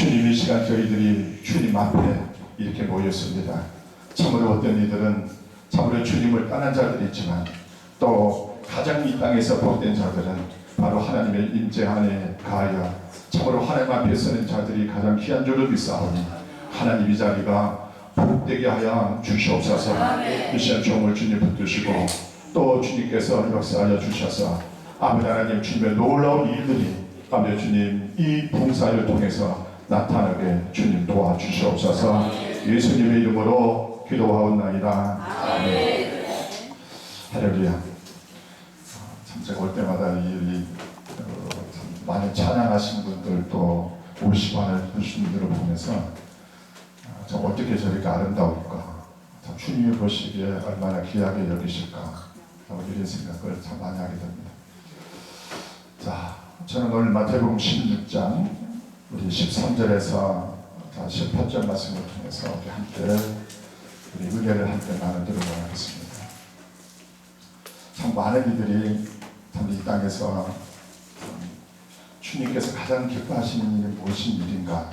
주님 이 시간 저희들이 주님 앞에 이렇게 모였습니다. 참으로 어떤 이들은 참으로 주님을 떠난 자들이 있지만 또 가장 이 땅에서 복된 자들은 바로 하나님의 임재 안에 가하여 참으로 하나님 앞에 서는 자들이 가장 귀한 줄을 믿사오니 하나님 이 자리가 복되게 하여 주시옵소서. 이 시간 종을 주님 붙드시고 또 주님께서 역사하여 주셔서 아버지 하나님 주님의 놀라운 일들이 아버지 주님 이 봉사를 통해서 나타나게 주님 도와주시옵소서. 예수님의 이름으로 기도하옵나이다. 아멘. 할렐루야. 참 제가 올 때마다 많이 찬양하신 분들 또 50만을 주신 분들을 보면서 참 어떻게 저렇게 아름다울까, 참 주님이 보시기에 얼마나 귀하게 여기실까 이런 생각을 참 많이 하게 됩니다. 자, 저는 오늘 마태복음 16장 우리 13절에서 18절 말씀을 통해서 우리 함께 우리 은혜를 함께 나누도록 하겠습니다. 참 많은 이들이 참 이 땅에서 주님께서 가장 기뻐하시는 일이 무엇인 일인가,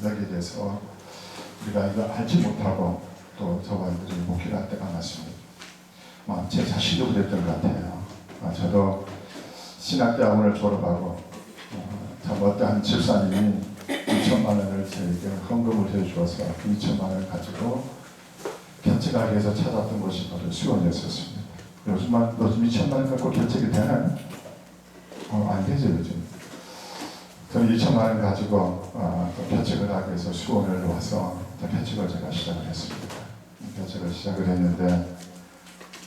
여기에 대해서 우리가 이거 알지 못하고 또 저와 이들이 목회를 할 때가 많습니다. 제 자신도 그랬던 것 같아요. 저도 신학대학원을 졸업하고 참 어떠한 집사님이 2천만 원을 저에게 헌금을 해주어서 그 2천만 원을 가지고 견책하기 위해서 찾았던 곳이 바로 수원이었습니다. 요즘 2천만 원 갖고 견책이 되나요? 안 되죠 요즘. 저는 2천만 원 가지고 견책을 하기 위해서 수원을 와서 견책을 제가 시작을 했습니다. 견책을 시작을 했는데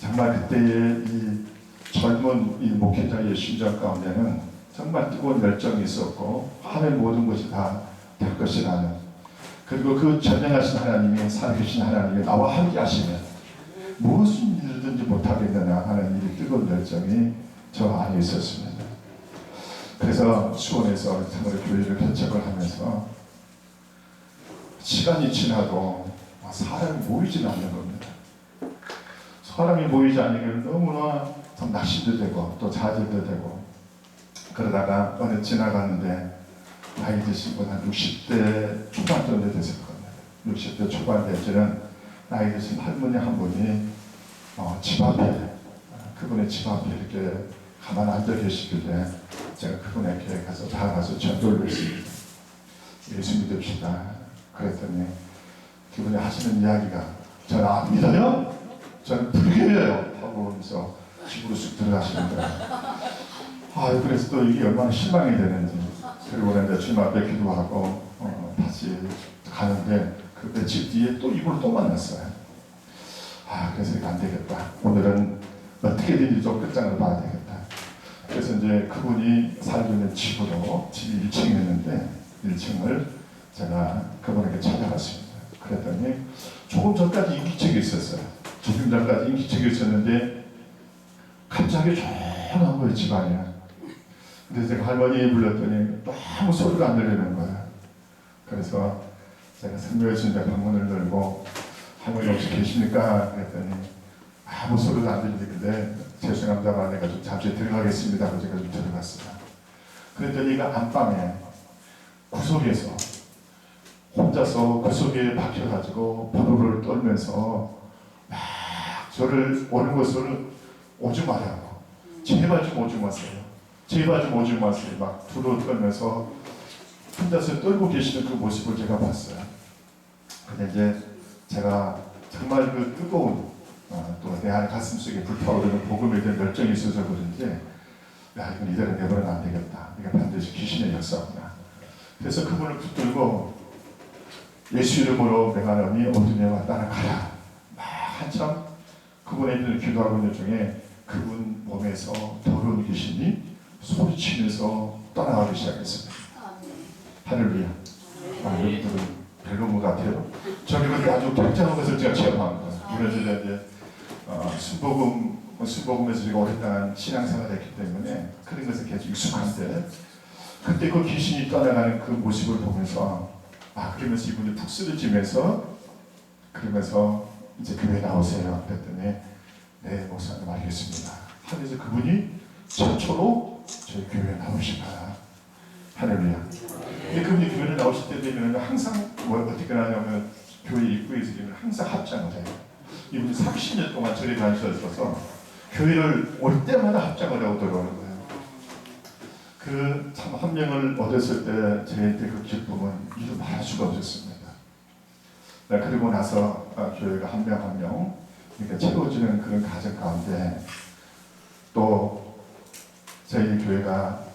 정말 그때의 이 젊은 이 목회자의 심정 가운데는 정말 뜨거운 열정이 있었고 하늘 모든 것이 다 될 것이라는, 그리고 그 전능하신 하나님이 살아계신 하나님이 나와 함께 하시면 무슨 일든지 못하겠느냐 하는 이 뜨거운 열정이 저 안에 있었습니다. 그래서 수원에서 참으로 교회를 개척을 하면서 시간이 지나도 사람이 모이지 않는 겁니다. 사람이 모이지 않으면 너무나 참 낙심도 되고 또 좌절도 되고, 그러다가 어느 지나가는데 나이 드신 분 한 60대 초반 정도 됐을 겁니다. 60대 초반 되시는 나이 드신 할머니 한 분이 집 앞에, 그분의 집 앞에 이렇게 가만 앉아 계시길래 제가 그분에게 가서 다가가서 전도를 했습니다. 예수 믿읍시다. 그랬더니 그분이 하시는 이야기가, 저는 안 믿어요? 저는 불교예요 하고 하면서 집으로 쑥 들어가시는 거예요. 그래서 또 이게 얼마나 실망이 되는지. 그리고 이제 주님 앞에 기도하고 다시 가는데 그때 집 뒤에 또 이분을 또 만났어요. 그래서 이게 안 되겠다. 오늘은 어떻게든지 좀 끝장을 봐야 되겠다. 그래서 이제 그분이 살고 있는 집으로, 집이 1층이었는데 1층을 제가 그분에게 찾아갔습니다. 그랬더니 조금 전까지 인기척이 있었어요. 조금 전까지 인기척이 있었는데 갑자기 조용한 거예요, 집안에. 근데 제가 할머니 불렀더니 또 아무 소리가 안 들리는 거예요. 그래서 제가 성묘했습니다. 방문을 열고 할머니 혹시 계십니까? 그랬더니 아무 소리도 안 들리는데 죄송합니다. 내가 좀 잠시 들어가겠습니다. 그래서 제가 좀 들어갔어요. 그랬더니 그 안방에 구석에서 혼자서 구석에 박혀가지고 번호를 떨면서 막 저를 오는 것을 오지 말라고, 제발 좀 오지 마세요. 제발 좀 오지 마세요. 막 두루 떨면서 혼자서 떨고 계시는 그 모습을 제가 봤어요. 근데 이제 제가 정말 그 뜨거운 또 내 안에 가슴 속에 불타오르는 복음에 대한 열정이 있어서 그런지, 이건 이대로 내버려는 안 되겠다. 이게 반드시 귀신의 역사구나. 그래서 그분을 붙들고 예수 이름으로 내가 너니 어둠에와 따라가라. 막 한참 그분의 기도하고 있는 중에 그분 몸에서 더러운 귀신이 소리치면서 떠나가기 시작했습니다. 할렐루야. 여러분들은 별로인 것 같아요. 저는 근데 아주 굉장한 것을 제가 체험한 거예요. 그래서 이제 순복음에서 제가 오랫동안 신앙생활을 했기 때문에 그런 것에 계속 익숙한데, 그때 그 귀신이 떠나가는 그 모습을 보면서 그러면서 이분이 푹 쓰러지면서 그러면서 이제 교회 나오세요. 그랬더니 네 목사님 알겠습니다. 하면서 그분이 최초로 저희 교회에 나오신 거야. 할렐루야. 근데 그분이 교회를 나오실 때 되면 항상 어떻게 하냐면 교회 입구에서 항상 합장을 해요. 이분이 30년 동안 절에 다니셨어서 교회를 올 때마다 합장을 하고 들어오는 거예요. 그 참 한 명을 얻었을 때 저한테 그 기쁨은 이루 말할 수가 없었습니다. 그리고 나서 교회가 한 명 한 명 이렇게 채워지는 그런 과정 가운데 또 저희 교회가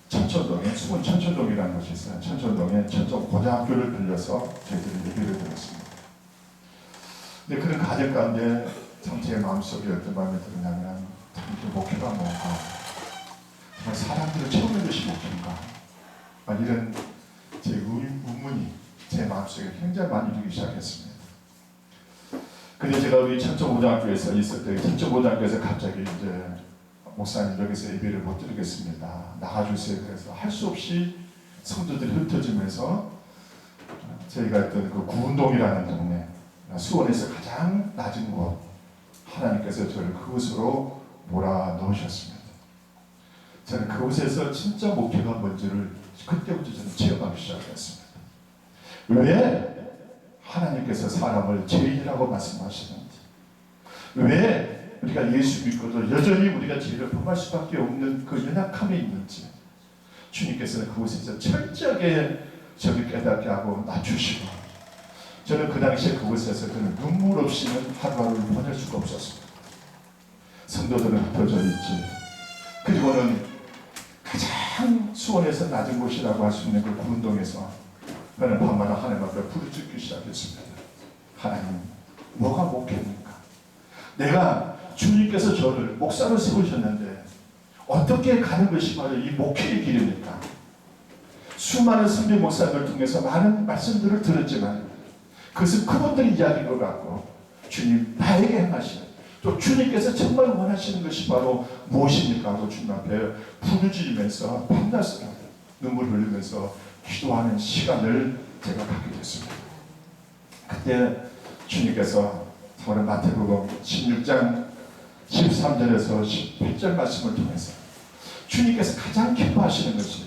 천천동에 수원 천천동이라는 곳이 있어요. 천천동에 천천 고등학교를 빌려서 저희들이 예배를 드렸습니다. 근데 그런 과정 가운데 참 제 마음속에 어떤 마음이 들었냐면 참 목표가 뭔가 정말 사람들을 채우는 것이 목표인가 이런 제 의문이 제 마음속에 굉장히 많이 들기 시작했습니다. 근데 제가 우리 천천고등학교에서 있을 때 천천고등학교에서 갑자기 이제 목사님 여기서 예배를 못 드리겠습니다. 나가주세요. 그래서 할 수 없이 성도들이 흩어지면서 저희가 있던 그 구운동이라는 동네 수원에서 가장 낮은 곳 하나님께서 저를 그곳으로 몰아넣으셨습니다. 저는 그곳에서 진짜 목표가 뭔지를 그때부터 저는 체험하기 시작했습니다. 왜 하나님께서 사람을 죄인이라고 말씀하시는지, 왜 우리가 예수 믿고도 여전히 우리가 죄를 범할 수밖에 없는 그 연약함이 있는지 주님께서는 그곳에서 철저하게 저를 깨닫게 하고 낮추시고, 저는 그 당시에 그곳에서 그는 눈물 없이는 하루하루를 보낼 수가 없었습니다. 성도들은 흩어져 있지, 그리고는 가장 수원에서 낮은 곳이라고 할 수 있는 그 구운동에서 저는 밤마다 하나님 앞에 부르짖기 시작했습니다. 하나님, 뭐가 목표입니까? 내가 주님께서 저를 목사로 세우셨는데 어떻게 가는 것이 바로 이 목회의 길입니까? 수많은 선배 목사님을 통해서 많은 말씀들을 들었지만 그것은 그분들의 이야기인 것 같고, 주님 나에게 행하시는, 또 주님께서 정말 원하시는 것이 바로 무엇입니까? 하고 주님 앞에 부르짖으면서 밤낮으로 눈물 흘리면서 기도하는 시간을 제가 갖게 됐습니다. 그때 주님께서 저는 마태복음 16장 13절에서 18절 말씀을 통해서 주님께서 가장 기뻐하시는 것이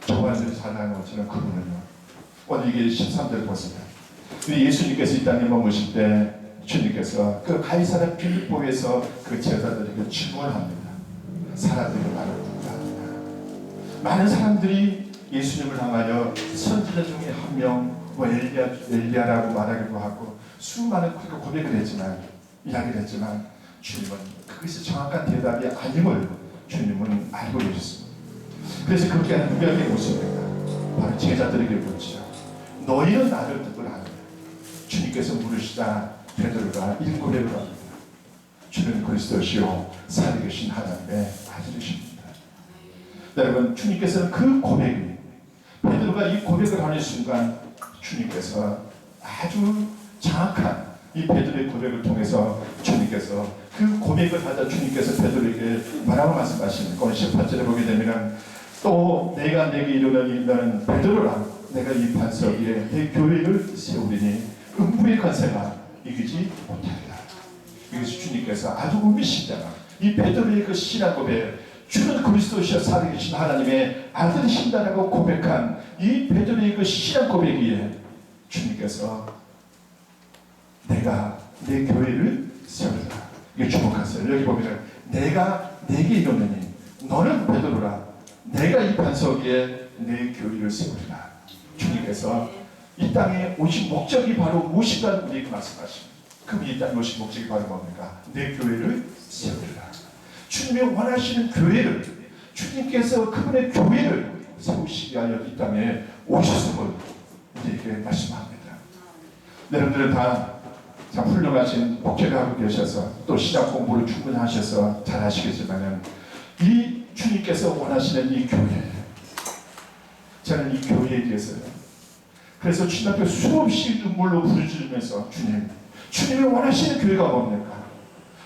저만을 사랑하는 것처럼 그분을요. 오늘 이게 13절 보세요. 예수님께서 이 땅에 머무실 때 주님께서 그 가이사랴 빌립보에서 그 제자들에게 질문합니다. 사람들이 나를 누구라 하느냐. 많은 사람들이 예수님을 향하여 선지자 중에 한 명, 엘리야라고 말하기도 하고 수많은 고백을 했지만, 이야기를 했지만 주님은 그것이 정확한 대답이 아님을 주님은 알고 계셨습니다. 그래서 그렇게 하는 누구에게 묻습니까? 바로 제자들에게 묻죠. 너희는 나를 누구라 하느냐. 주님께서 물으시자 베드로가 이런 고백을 합니다. 주는 그리스도시요 살아계신 하나님의 아들이십니다. 여러분, 주님께서는 그 고백이, 베드로가 이 고백을 하는 순간 주님께서 아주 정확한 이 베드로의 고백을 통해서 주님께서 그 고백을 하자 주님께서 베드로에게 뭐라고 말씀하십니까? 오늘 18절에 보게 되면 또 내가 내게 이르노니 너는 베드로라. 내가 이 반석 위에 내 교회를 세우리니 음부의 권세가 이기지 못하리라. 이것이 주님께서 아주 의미심장한 이 베드로의 그 신앙 고백, 주는 그리스도시여 살아계신 하나님의 아들이신다라고 고백한 이 베드로의 그 신앙 고백이에 주님께서 내가 내 교회를 세우리라. 이게 주목하세요. 여기 보면 내가 내게 이르노니 너는 베드로라. 내가 이 반석 위에 내 교회를 세우리라. 주님께서 이 땅에 오신 목적이 바로 무엇인가 우리에게 말씀하십니다. 그럼 이 땅에 오신 목적이 바로 뭡니까? 내 교회를 세우리라. 주님의 원하시는 교회를, 주님께서 그분의 교회를 세우시기 위하여 이 땅에 오셨음을 우리에게 말씀합니다. 여러분들은 다 참 훌륭하신 목회를 하고 계셔서 또 신학 공부를 충분히 하셔서 잘 아시겠지만 이 주님께서 원하시는 이 교회, 저는 이 교회에 대해서요, 그래서 주님 앞에 수없이 눈물로 부르짖으면서 주님이 원하시는 교회가 뭡니까?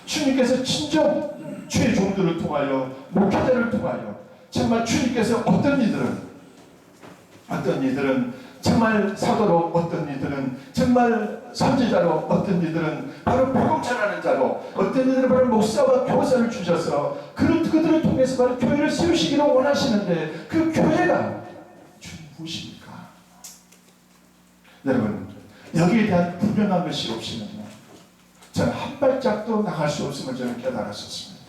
주님께서 친정 주의 종들을 통하여 목회자를 통하여 정말 주님께서 어떤 이들은 정말 사도로, 어떤 이들은 정말 선지자로, 어떤 이들은 바로 복음 전하는 자로, 어떤 이들은 바로 목사와 교사를 주셔서 그들을 통해서 바로 교회를 세우시기를 원하시는데 그 교회가 무엇입니까? 여러분, 여기에 대한 분명한 것이 없으면요, 저는 한 발짝도 나갈 수 없음을 저는 깨달았었습니다.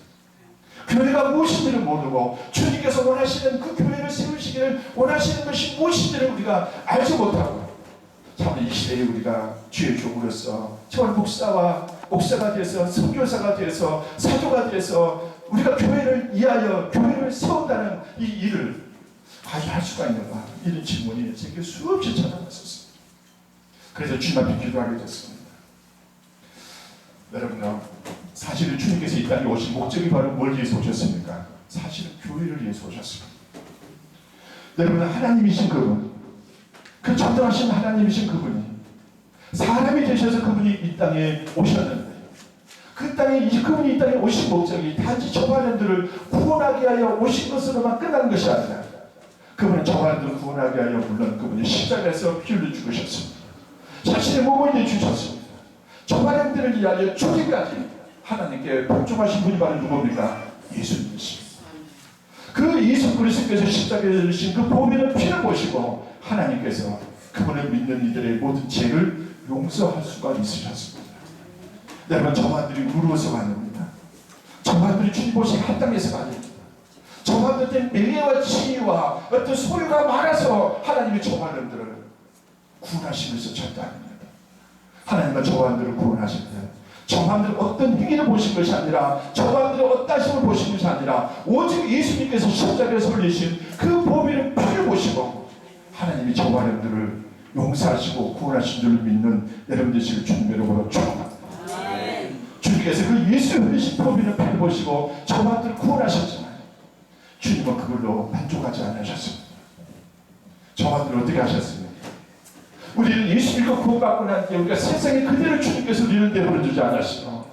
교회가 무엇인지를 모르고 주님께서 원하시는 그 교회를 세우시기를 원하시는 것이 무엇인지를 우리가 알지 못하고, 참 이 시대에 우리가 주의 종으로서 정말 목사가 되어서 선교사가 되어서 사도가 되어서 우리가 교회를 위하여 교회를 세운다는 이 일을 과연 할 수가 있는가, 이런 질문이 제게 수없이 찾아왔었습니다. 그래서 주님 앞에 기도하게 됐습니다. 여러분, 사실은 주님께서 이 땅에 오신 목적이 바로 뭘 위해서 오셨습니까? 사실은 교회를 위해서 오셨습니다. 여러분, 하나님이신 그분, 그 전능하신 하나님이신 그분이 사람이 되셔서 그분이 이 땅에 오셨는데, 그분이 이 땅에 오신 목적이 단지 저마년들을 구원하게 하여 오신 것으로만 끝난 것이 아니라, 그분은 저마년들을 구원하게 하여 물론 그분이 십자가에서 피 흘려 죽으셨습니다. 자신의 몸을 내주셨습니다. 저마년들을 위하여 죽기까지 하나님께 복종하신 분이 바로 누굽니까? 예수님이십니다. 그 예수 그리스도께서 십자가에 흘리신 그 보배는 피를 보시고 하나님께서 그분을 믿는 이들의 모든 죄를 용서할 수가 있으셨습니다. 여러분, 저만들이 의로워서가 아닙니다. 저만들이 주님 보시기 합당해서가 아닙니다. 저만들의 명예와 지위와 어떤 소유가 많아서 하나님이 저만들을 구원하시면서 절대 아닙니다. 하나님은 저만들을 구원하실 때 저만들 어떤 행위를 보신 것이 아니라, 저만들의 어떠심을 보신 것이 아니라, 오직 예수님께서 십자가에서 흘리신 그 보배는 피를 보시고 하나님이 저만들을 용서하시고 구원하신 줄 믿는 여러분 되시길 주님의 이름으로 축원합니다. 주님께서 그 예수 흘리신 보배는 피를 보시고 저만들을 구원하셨잖아요. 주님은 그걸로 만족하지 않으셨습니다. 저만들을 어떻게 하셨습니까? 우리는 예수 믿고 구원받고 난 뒤에 우리가 세상에 그대로 주님께서 우리를 내버려두지 않으시고,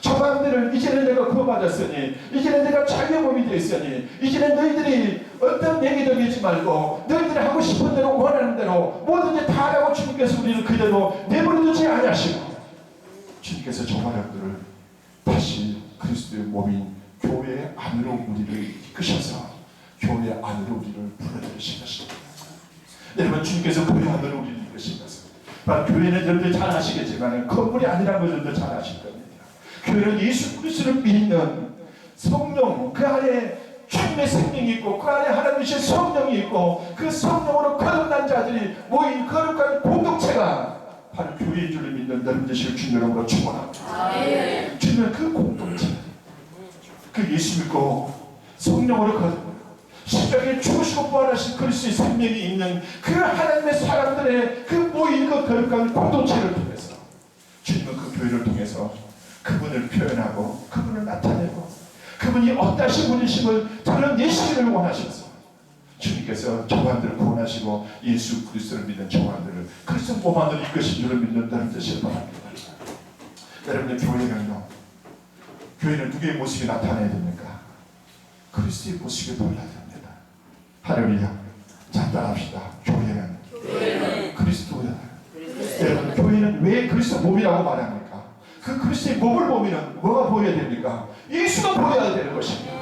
저만들을 이제는 내가 구원받았으니, 이제는 내가 자유의 몸이 되었으니, 이제는 너희들이 어떤 얘기적이지 말고 너희들이 하고 싶은 대로 원하는 대로 뭐든지 다 하라고 주님께서 우리를 그대로 내버려두지 않으시고, 주님께서 저만들을 다시 그리스도의 몸인 교회 안으로 우리를 이끄셔서 교회 안으로 우리를 불러들이신 것입니다. 여러분, 주님께서 교회 안으로 우리를 이끄신 것은 바로, 교회는 여러분들 잘 아시겠지만 건물이 아니라는 걸 여러분들 잘 아실 겁니다. 교회는 예수 그리스도를 믿는 성령, 그 안에 주님의 생명이 있고 그 안에 하나님이신 성령이 있고 그 성령으로 거듭난 자들이 모인 거룩한 공동체가 바로 교회인 줄을 믿는 여러분 되시길 주님으로 축원합니다. 주님은 그 공동체, 그 예수 믿고 성령으로 거듭난 십자가에 죽으시고 부활하신 그리스도의 생명이 있는 그 하나님의 사람들의 그 모인 그 거룩한 공동체를 통해서 주님은 그 교회를 통해서 그분을 표현하고 그분을 나타내고 그분이 어떠신 분이심을 드러내시기를 원하셔서 주님께서 저만들을 구원하시고 예수 그리스도를 믿는 저만들을 그리스도 몸 안으로 이끄신 줄을 믿는 여러분 되시길 바랍니다. 여러분의 교회는 누구의 모습이 나타나야 됩니까? 그리스도의 모습이 보여야 됩니다. 할렐루야. 자, 따라합시다. 교회는 그리스도야. 여러분, 교회는 왜 그리스도 몸이라고 말합니까? 그 그리스도의 몸을 보면 뭐가 보여야 됩니까? 예수가 보여야 되는 것입니다.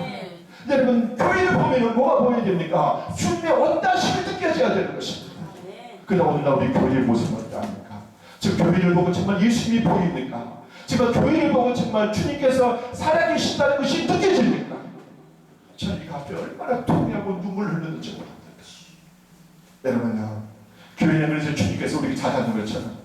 여러분, 교회를 보면 뭐가 보여야 됩니까? 주님의 원다심이 느껴져야 되는 것입니다. 그러나 오늘날 우리 교회의 모습은 어떠합니까? 저 교회를 보고 정말 예수님이 보입니까? 제가 교회를 보고 정말 주님께서 살아계신다는 것이 느껴집니까? 저희가 앞에 얼마나 통하고 눈물 흘렸는지 모릅니다. 여러분요, 교회는 그래서 주님께서 우리에게 잘하는 것처럼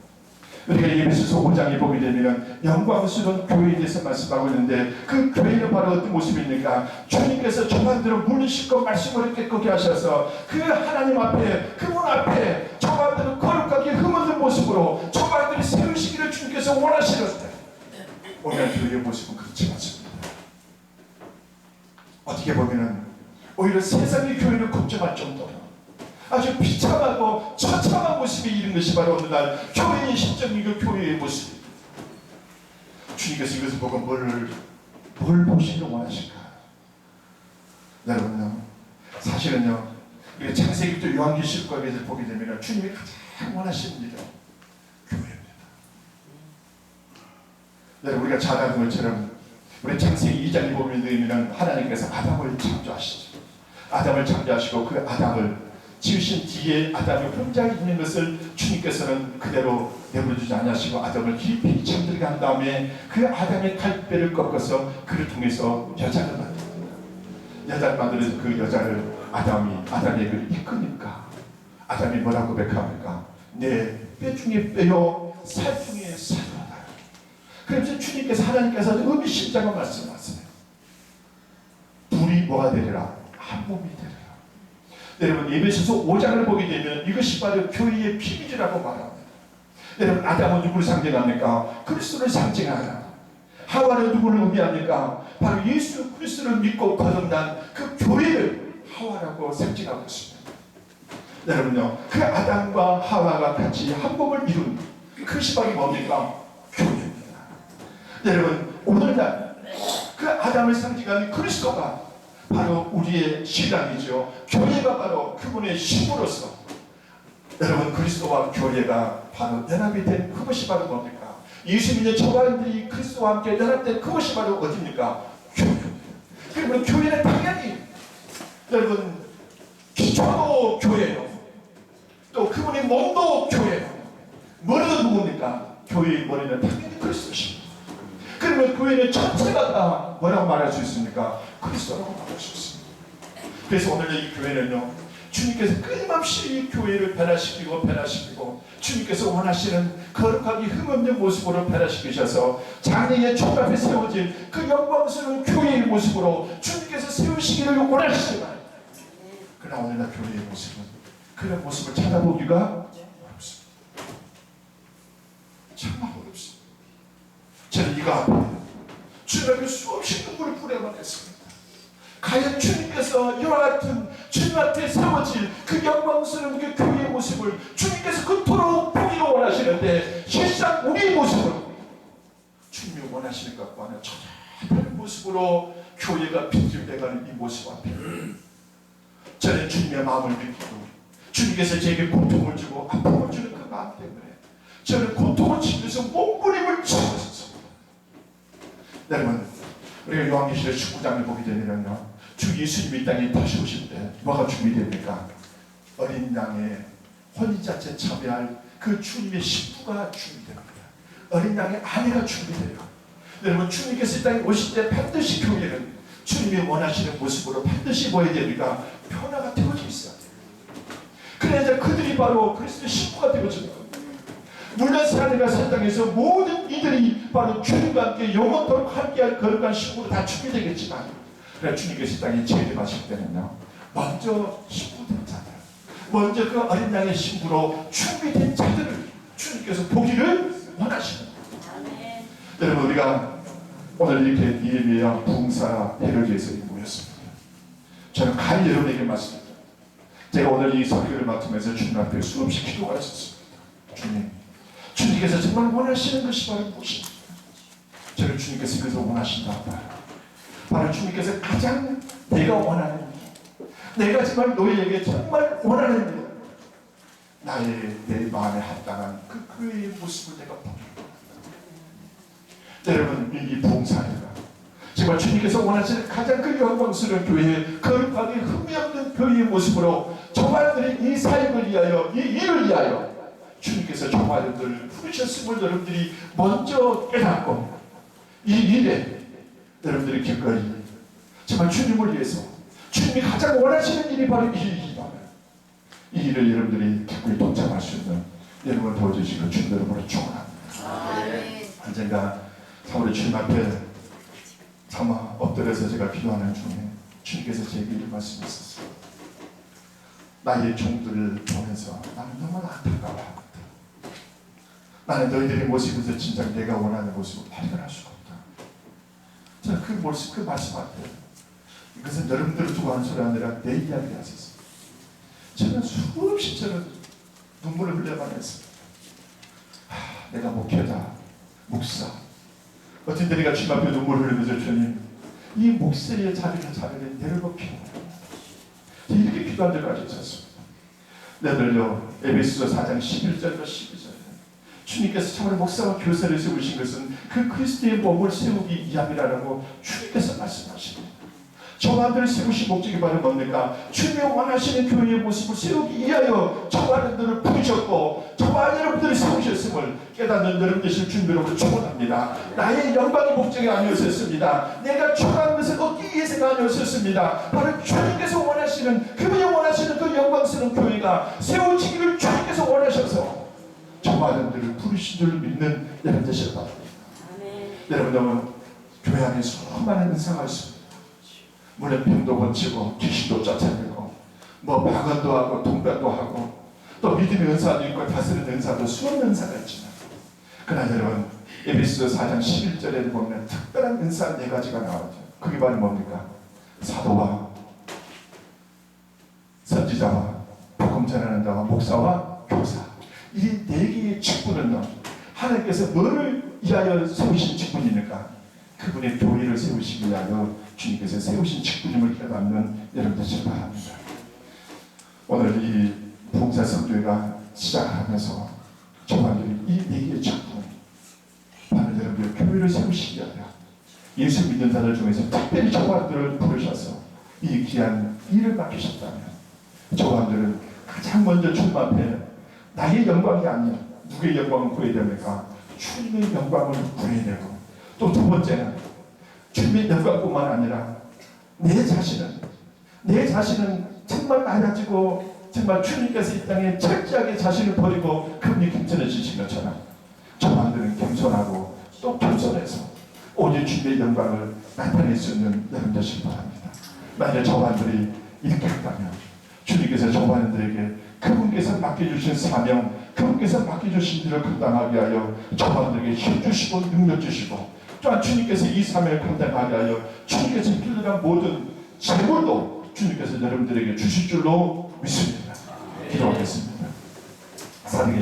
우리가 에베소서 5장에 보게 되면 영광스러운 교회에 대해서 말씀하고 있는데, 그 교회는 바로 어떤 모습입니까? 주님께서 저만들을 물리시고 말씀을 깨끗게 하셔서 그 하나님 앞에, 그분 앞에 저만들을 거룩하게 흠없는 모습으로 저만들이 세우시기를 주님께서 원하시는데, 오늘 교회의 모습은 그렇지 않습니다. 어떻게 보면 오히려 세상의 교회를 걱정할 정도로 아주 비참하고 처참한 모습이 이런 것이 바로 오늘날 교회의 심정인 그 교회의 모습입니다. 주님께서 이것을 보고 뭘 보시기를 원하실까? 여러분요, 사실은요, 우리가 창세기부터 요한계시록까지 보게 되면 주님이 가장 원하시는 일은 교회입니다. 여러분, 우리가 잘 아는 것처럼 우리 창세기 2장에 보면 하나님께서 아담을 창조하시죠. 아담을 창조하시고 그 아담을 지으신 뒤에 아담이 혼자 있는 것을 주님께서는 그대로 내버려두지 않으시고 아담을 깊이 잠들게 한 다음에 그 아담의 갈배를 꺾어서 그를 통해서 여자를 만듭니다. 여자를 만들어서 그 여자를 아담의 그 이끄니까 아담이 뭐라고 고백합니까? 내 뼈 중에 뼈요 살 중에 살이다. 그래서 주님께서 하나님께서 의미심장을 말씀하세요. 둘이 뭐가 되리라? 한 몸이 되리라. 여러분 에베소서 5장을 보게 되면 이것이 바로 교회의 비밀이라고 말합니다. 여러분 아담은 누구를 상징합니까? 그리스도를 상징하라. 하와는 누구를 의미합니까? 바로 예수 그리스도를 믿고 거듭난 그 교회를 하와라고 상징하고 있습니다. 여러분요 그 아담과 하와가 같이 한 몸을 이룬 그 시발이 뭡니까? 교회입니다. 여러분 오늘날 그 아담을 상징하는 그리스도가 바로 우리의 신랑이죠. 교회가 바로 그분의 신부로서 여러분 그리스도와 교회가 바로 연합이 된 그것이 바로 뭡니까? 예수 믿는 저가인들이 그리스도와 함께 연합된 그것이 바로 어디입니까? 교회입니다. 그러면 교회는 당연히 여러분 기초도 교회예요. 또 그분의 몸도 교회예요. 머리도 누굽니까? 교회의 머리는 당연히 그리스도십니다. 그러면 교회는 전체가 다 뭐라고 말할 수 있습니까? 그리스도라고 말할 수 있습니다. 그래서 오늘 이 교회는요 주님께서 끊임없이 이 교회를 변화시키고 주님께서 원하시는 거룩하게 흠없는 모습으로 변화시키셔서 장래의 총 앞에 세워진 그 영광스러운 교회의 모습으로 주님께서 세우시기를 원하시지만 그러나 오늘날 교회의 모습은 그런 모습을 찾아보기가 어렵습니다. 정말 어렵습니다. 저는 이거 앞에 주님 앞에 수없이 눈물을 뿌려만 했습니다. 과연 주님께서 이와 같은 주님 앞에 세워질 그 영광스러운 그 교회의 모습을 주님께서 그토록 보기를 원하시는데 실상 우리의 모습은 주님이 원하시는 것과는 전혀 다른 모습으로 교회가 빈질돼가는 이 모습 앞에 저는 주님의 마음을 느끼고 주님께서 제게 고통을 주고 아픔을 주는 그 마음 때문에 저는 고통을 치면서 몸부림을 치고 있었습니다. 여러분 우리가 요한계시록 19장을 보게 되면요 주 예수님이 이 땅에 다시 오실 때 뭐가 준비됩니까? 어린 양의 혼인잔치에 참여할 그 주님의 신부가 준비됩니다. 어린 양의 아내가 준비돼요. 여러분 주님께서 이 땅에 오실 때 반드시 교회는 주님이 원하시는 모습으로 반드시 보여야 되니까 변화가 되어져 있어야 돼요. 그래야 그들이 바로 그리스도의 신부가 되어지는 겁니다. 물론 사내가 새 땅에서 모든 이들이 바로 주님과 함께 영원토록 함께할 거룩한 신부로 다 준비되겠지만 그래 주님께서 이 땅에 재림하실 때는요 먼저 신부된 자들 먼저 그 어린 양의 신부로 준비된 자들을 주님께서 보기를 원하시는 거예요. 여러분 우리가 오늘 이렇게 니에미야 부흥사 회를 위해서 모였습니다. 저는 간절히 여러분에게 말씀드립니다. 제가 오늘 이 설교를 맡으면서 주님 앞에 수없이 기도가 있었습니다. 주님께서 정말 원하시는 것이 바로 무엇입니까? 저를 주님께서 그래서 원하신다 바로 주님께서 가장 내가 원하는 내가 정말 너희에게 정말 원하는 일 내 마음에 합당한 그 교회의 모습을 내가 보겠다. 여러분 이 부흥사회가 정말 주님께서 원하시는 가장 그 영광스러운 교회의 거룩하게 흠이 없는 교회의 모습으로 저마들이 이 사역을 위하여 이 일을 위하여 주님께서 저마들을 부르셨음을 여러분들이 먼저 깨닫고 이 일에 여러분들이 기꺼이 정말 주님을 위해서 주님이 가장 원하시는 일이 바로 이 일이다. 이 일을 여러분들이 기꺼이 동참할 수 있는 여러분을 도와주시고 주님 여러분을 축원합니다. 언젠가 우리 주님 앞에 차마 엎드려서 제가 기도하는 중에 주님께서 제게 이 말씀이 있었어요. 나의 종들을 보면서 나는 너무나 안타까워하거든. 나는 너희들의 모습에서 진작 내가 원하는 모습을 발견할 수가 없다. 저는 그 모습, 그 말씀 앞에 이것은 여러분들을 두고 하는 소리 아니라 내 이야기가 있었어요. 저는 수없이 저는 눈물을 흘려만 했습니다. 내가 목회자, 목사 어떤 때 내가 주님 앞에 눈물을 흘리면서 주님 이 목사의 자리를 내려놓기로 이렇게 기도한 적까지 있었습니다. 내들요 에베소서 4장 11절과 12절 주님께서 참으로 목사와 교사를 세우신 것은 그 그리스도의 몸을 세우기 위함이라고 주님께서 말씀하십니다. 저반들을 세우신 목적이 바로 뭡니까? 주님이 원하시는 교회의 모습을 세우기 위하여 저반들을 부르셨고 저반 여러분들을 세우셨음을 깨닫는 여러분 되실 준비로 축원합니다. 나의 영광의 목적이 아니었었습니다. 내가 초라한 것을 얻기 위해서가 아니었었습니다. 바로 주님께서 원하시는 그분이 원하시는 그 영광스러운 교회가 세워지기를 주님께서 원하셔서 저반들을 부르신 줄 믿는 여러분 되실 바랍니다. 여러분은 교회 안에 수많은 은사가 있습니다. 물론 병도 고치고 귀신도 쫓아내고 뭐 방언도 하고 동변도 하고 또 믿음의 은사도 있고 다스리는 은사도 수많은 은사가 있지만 그러나 여러분 에베소서 4장 11절에 보면 특별한 은사 4가지가 나오죠. 그게 바로 뭡니까? 사도와 선지자와 복음 전하는 자와 목사와 교사. 이 4개의 직분은요 하나님께서 뭐를 위하여 세우신 직분입니까? 그분의 교회를 세우시기 위하여 주님께서 세우신 직분임을 깨닫는 여러분 되시기 바랍니다. 오늘 이 봉사 성교회가 시작하면서 저만들이 이 4개의 직분 바로 여러분들 교회를 세우시기 위하여 예수 믿는 자들 중에서 특별히 저만들을 부르셔서 이 귀한 일을 맡기셨다면 저만들은 가장 먼저 주님 앞에 나의 영광이 아니야 누구의 영광을 구해야 됩니까? 주님의 영광을 구해야 되고 또 두 번째는 주님의 영광뿐만 아니라 내 자신은 정말 낮아지고 정말 주님께서 이 땅에 철저하게 자신을 버리고 그분이 겸손해지신 것처럼 저만들은 겸손하고 또 겸손해서 오직 주님의 영광을 나타낼 수 있는 여러분 되시기 바랍니다. 만약 저만들이 이렇게 했다면 주님께서 저만들에게 그분께서 맡겨주신 사명 그분께서 맡겨주신 일을 감당하게 하여 저만들에게 힘 주시고 능력 주시고 또한 주님께서 이 사명을 감당하게 하여 주님께서 필요한 모든 재물도 주님께서 여러분들에게 주실 줄로 믿습니다. 기도하겠습니다.